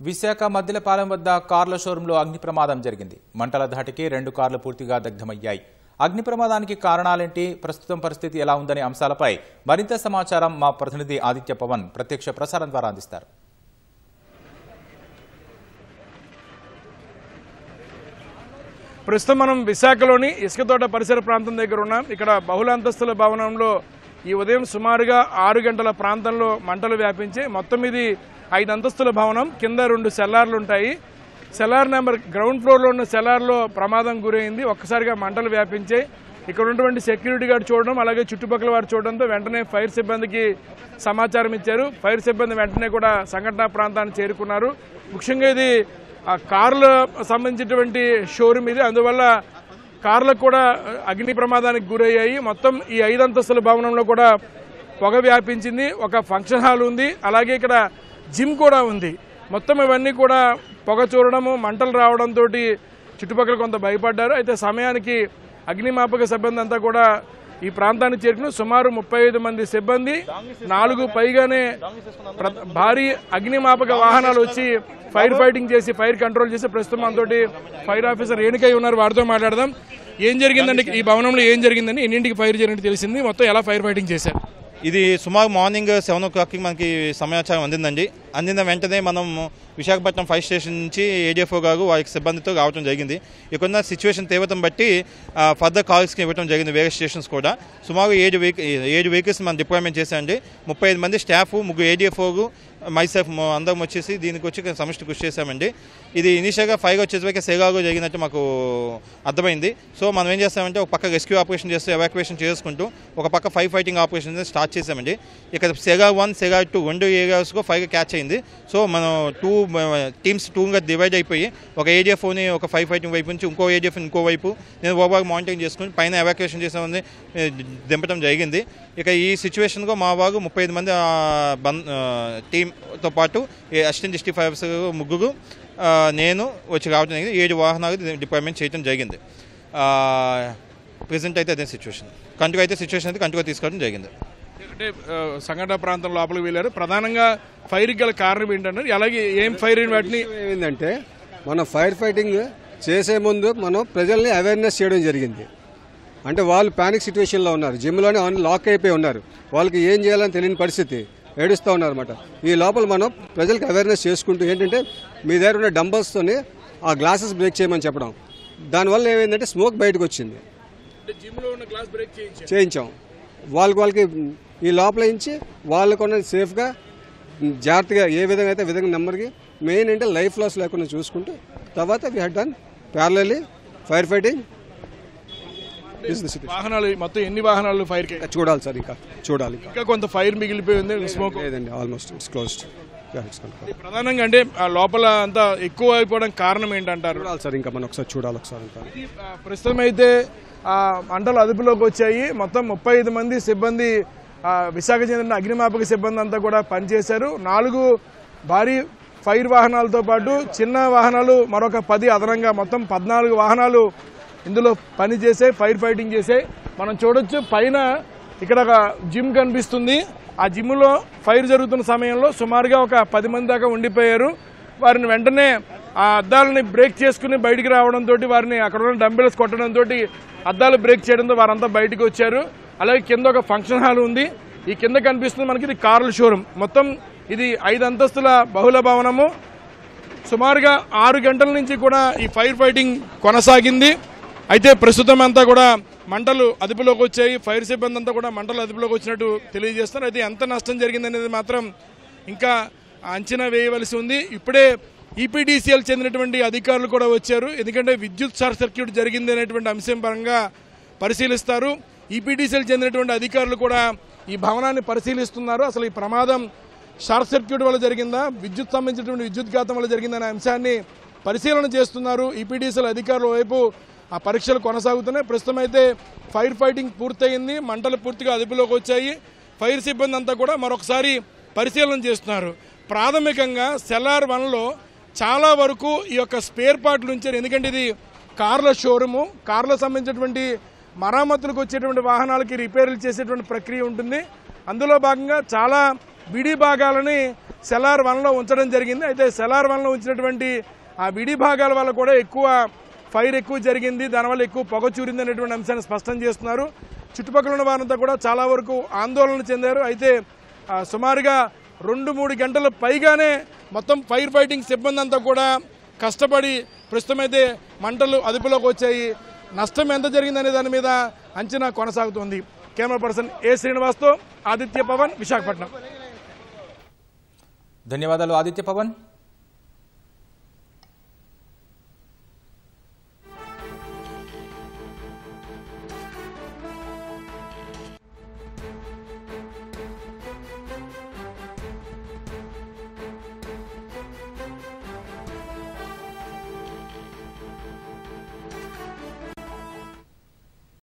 విశాఖ మద్దిలపాలెం వద్ద కార్ల షోరూంలో అగ్ని ప్రమాదం జరిగింది. మంటల ధాటికి 2 కార్లు పూర్తిగా దగ్ధమయ్యాయి. అగ్ని ప్రమాదానికి కారణాలేంటి, ప్రస్తుతం పరిస్థితి ఎలా ఉందనే అంశాలపై మరింత సమాచారం మా ప్రతినిధి ఆదిత్య పవన్ ప్రత్యక్ష ప్రసారం ద్వారా అందిస్తారు. ప్రస్తుతం మనం విశాఖలోని ఇసుకతోట పరిసర ప్రాంతం దగ్గర ఉన్నాం. ఇక్కడ బహుళ అంతస్తుల భవనంలో ఈ ఉదయం సుమారుగా 6 గంటల ప్రాంతంలో మంటలు వ్యాపించి మొత్తం ఇది 5 అంతస్తుల భవనం. కింద 2 సెల్లార్లు ఉంటాయి. సెల్లార్ నెంబర్ గ్రౌండ్ ఫ్లోర్లో ఉన్న సెల్లార్లో ప్రమాదం గురైంది. ఒక్కసారిగా మంటలు వ్యాపించాయి. ఇక్కడ ఉన్నటువంటి సెక్యూరిటీ గార్డ్ చూడడం, అలాగే చుట్టుపక్కల వారు చూడడంతో వెంటనే ఫైర్ సిబ్బందికి సమాచారం ఇచ్చారు. ఫైర్ సిబ్బంది వెంటనే కూడా సంఘటనా ప్రాంతాన్ని చేరుకున్నారు. ముఖ్యంగా ఇది కార్ల సంబంధించినటువంటి షోరూమ్ ఇది. అందువల్ల కార్లకు కూడా అగ్ని ప్రమాదానికి గురయ్యాయి. మొత్తం ఈ 5 అంతస్తుల భవనంలో కూడా పొగ వ్యాపించింది. ఒక ఫంక్షన్ హాల్ ఉంది, అలాగే ఇక్కడ జిమ్ కూడా ఉంది. మొత్తం ఇవన్నీ కూడా పొగ చూడడము, మంటలు రావడంతో చుట్టుపక్కల కొంత భయపడ్డారు. అయితే సమయానికి అగ్నిమాపక సిబ్బంది అంతా కూడా ఈ ప్రాంతానికి చేరుకుని సుమారు 35 మంది సిబ్బంది, 4 పైగానే భారీ అగ్నిమాపక వాహనాలు వచ్చి ఫైర్ ఫైటింగ్ చేసి ఫైర్ కంట్రోల్ చేసి ప్రస్తుతం మనతోటి ఫైర్ ఆఫీసర్ రేణుకయ్య ఉన్నారు. వారితో మాట్లాడదాం. ఏం జరిగిందండి ఈ భవనంలో, ఏం జరిగిందని, ఎన్నింటికి ఫైర్ జరిగినట్టు తెలిసింది, మొత్తం ఎలా ఫైర్ ఫైటింగ్ చేశారు? ఇది సుమారు మార్నింగ్ 7 o'clockకి మనకి సమాచారం అందిందండి. అందిన వెంటనే మనం విశాఖపట్నం ఫైర్ స్టేషన్ నుంచి ఏడిఎఫ్ఓ గారు వారికి సిబ్బందితో రావడం జరిగింది. ఇక్కడున్న సిచ్యువేషన్ తీవ్రతం బట్టి ఫర్దర్ కాల్స్కి ఇవ్వడం జరిగింది. వేరే స్టేషన్స్ కూడా సుమారు 7 వెహికల్స్ మనం డిప్లాయ్మెంట్ చేశామండి. 35 మంది స్టాఫ్, 3 ఏడిఎఫ్ఓలు, మైసెఫ్ అందరం వచ్చేసి దీనికి వచ్చి సమిష్టి కృషి చేశామండి. ఇది ఇనిషియల్గా ఫైర్ వచ్చేసరికి సేగాలో జరిగినట్టు మాకు అర్థమైంది. సో మనం ఏం చేస్తామంటే ఒక పక్క రెస్క్యూ ఆపరేషన్ చేస్తూ ఎవాక్యుయేషన్ చేసుకుంటూ ఒక పక్క ఫైర్ ఫైటింగ్ ఆపరేషన్ స్టార్ట్ చేశామండి. ఇక్కడ సెగా 1, సెగా 2 2 ఏరియాస్లో ఫైర్ క్యాచ్ అయింది. సో మనం 2 టీమ్స్ 2గా డివైడ్ అయిపోయి ఒక ఏడిఎఫ్ఓని ఒక ఫైర్ ఫైటింగ్ వైపు నుంచి ఇంకో ఏడిఎఫ్ ఇంకో వైపు నేను ఓవర్ మానిటరింగ్ చేసుకుని పైన ఎవాక్యుయేషన్ చేసామని దింపడం జరిగింది. ఇక ఈ సిచ్యువేషన్లో మా వారు 35 మంది టీంతో పాటు అసిస్టెంట్ డిస్ట్రిక్ట్ ఫైర్ ఆఫీసర్ 3 నేను వచ్చి రావడం జరిగింది. 7 వాహనాలు డిప్లాయ్మెంట్ చేయడం జరిగింది. ప్రెసెంట్ అయితే అదే సిచ్యువేషన్. కంట్రోల్ తీసుకోవడం జరిగింది. అంటే సంఘటన ప్రాంతం లోపలికి వెళ్ళారు. ప్రధానంగా ఫైర్ గల కారణం ఏంటంటే, అలాగే ఏం ఫైర్ వాటిని ఏమైందంటే మనం ఫైర్ ఫైటింగ్ చేసే ముందు మనం ప్రజల్ని అవేర్నెస్ చేయడం జరిగింది. అంటే వాళ్ళు పానిక్ సిచ్యువేషన్లో ఉన్నారు, జిమ్లోనే లాక్ అయిపోయి ఉన్నారు, వాళ్ళకి ఏం చేయాలని తెలియని పరిస్థితి, ఏడుస్తూ ఉన్నారు అనమాట. ఈ లోపల మనం ప్రజలకు అవేర్నెస్ చేసుకుంటూ ఏంటంటే మీ దగ్గర ఉన్న డంబల్స్తోని ఆ గ్లాసెస్ బ్రేక్ చేయమని చెప్పడం. దానివల్ల ఏమైందంటే స్మోక్ బయటకు వచ్చింది, చేయించాం. వాళ్ళకి ఈ లోపల నుంచి వాళ్ళకున్న సేఫ్గా జాగ్రత్తగా ఏ విధంగా అయితే విధంగా నెంబర్కి మెయిన్ అంటే లైఫ్ లాస్ లేకుండా చూసుకుంటూ తర్వాత we had done parallelly fire fighting. వాహనాలు మొత్తం ఎన్ని వాహనాలు ఫైర్ చూడాలి సార్, ఇంకా చూడాలి. ఇంకా కొంత ఫైర్ మిగిలిపోయింది, స్మోక్ లేదండి, ఆల్మోస్ట్ ఇట్స్ క్లోజ్డ్. ప్రధానంగా అంటే లోపల అంతా ఎక్కువ అయిపోవడం కారణం ఏంటంటారు? చూడాలి సార్, ఇంకా మనం ఒకసారి చూడాలి. ప్రస్తుతం అయితే మంటలు అదుపులోకి వచ్చాయి. మొత్తం 35 మంది సిబ్బంది, విశాఖ చెందిన అగ్నిమాపక సిబ్బంది అంతా కూడా పనిచేశారు. 4 భారీ ఫైర్ వాహనాలతో పాటు చిన్న వాహనాలు మరొక 10 అదనంగా మొత్తం 14 వాహనాలు ఇందులో పనిచేసాయి, ఫైర్ ఫైటింగ్ చేసాయి. మనం చూడొచ్చు పైన ఇక్కడ ఒక జిమ్ కనిపిస్తుంది. ఆ జిమ్లో ఫైర్ జరుగుతున్న సమయంలో సుమారుగా ఒక 10 మంది దాకా ఉండిపోయారు. వారిని వెంటనే ఆ అద్దాలని బ్రేక్ చేసుకుని బయటికి రావడంతో, వారిని అక్కడ ఉన్న డంబెల్స్ కొట్టడంతో అద్దాలు బ్రేక్ చేయడంతో వారంతా బయటకు వచ్చారు. అలాగే కింద ఒక ఫంక్షన్ హాల్ ఉంది. ఈ కింద కనిపిస్తుంది మనకి ఇది కార్ల షోరూమ్. మొత్తం ఇది 5 అంతస్తుల బహుళ భవనము. సుమారుగా 6 గంటల నుంచి కూడా ఈ ఫైర్ ఫైటింగ్ కొనసాగింది. అయితే ప్రస్తుతం అంతా కూడా మంటలు అదుపులోకి వచ్చాయి. ఫైర్ సిబ్బంది అంతా కూడా మంటలు అదుపులోకి వచ్చినట్టు తెలియజేస్తున్నారు. అయితే ఎంత నష్టం జరిగిందనేది మాత్రం ఇంకా అంచనా వేయవలసి ఉంది. ఇప్పుడే ఈపీడీసీఎల్ చెందినటువంటి అధికారులు కూడా వచ్చారు. ఎందుకంటే విద్యుత్ షార్ట్ సర్క్యూట్ జరిగింది అనేటువంటి అంశం పరంగా పరిశీలిస్తారు. ఈపీడీసీఎల్ చెందినటువంటి అధికారులు కూడా ఈ భవనాన్ని పరిశీలిస్తున్నారు. అసలు ఈ ప్రమాదం షార్ట్ సర్క్యూట్ వల్ల జరిగిందా, విద్యుత్ సంబంధించినటువంటి విద్యుత్ఘాతం వల్ల జరిగిందనే అంశాన్ని పరిశీలన చేస్తున్నారు ఈపీడీసీఎల్ అధికారుల వైపు. ఆ పరీక్షలు కొనసాగుతున్నాయి. ప్రస్తుతం అయితే ఫైర్ ఫైటింగ్ పూర్తయింది, మంటలు పూర్తిగా అదుపులోకి వచ్చాయి. ఫైర్ సిబ్బంది అంతా కూడా మరొకసారి పరిశీలన చేస్తున్నారు. ప్రాథమికంగా సెల్లార్ 1లో చాలా వరకు ఈ యొక్క స్పేర్ పార్ట్లు ఉంచారు. ఎందుకంటే ఇది కార్ల షోరూము, కార్లకు సంబంధించినటువంటి మరమ్మతులకు వచ్చేటువంటి వాహనాలకి రిపేర్లు చేసేటువంటి ప్రక్రియ ఉంటుంది. అందులో భాగంగా చాలా విడి భాగాలని సెలార్ 1లో ఉంచడం జరిగింది. అయితే సెలార్ 1లో ఉంచినటువంటి ఆ విడి భాగాల వల్ల కూడా ఎక్కువ ఫైర్ ఎక్కువ జరిగింది, దానివల్ల ఎక్కువ పొగ చూరింది అనేటువంటి అంశాన్ని స్పష్టం చేస్తున్నారు. చుట్టుపక్కల ఉన్న వారంతా కూడా చాలా వరకు ఆందోళన చెందారు. అయితే సుమారుగా 2-3 గంటల పైగానే మొత్తం ఫైర్ ఫైటింగ్ సిబ్బంది అంతా కూడా కష్టపడి ప్రస్తుతం అయితే మంటలు అదుపులోకి వచ్చాయి. నష్టం ఎంత జరిగిందనే దాని మీద అంచనా కొనసాగుతోంది. కెమెరా పర్సన్ ఏ శ్రీనివాస్తో ఆదిత్య పవన్, విశాఖపట్నం. ధన్యవాదాలు ఆదిత్య పవన్.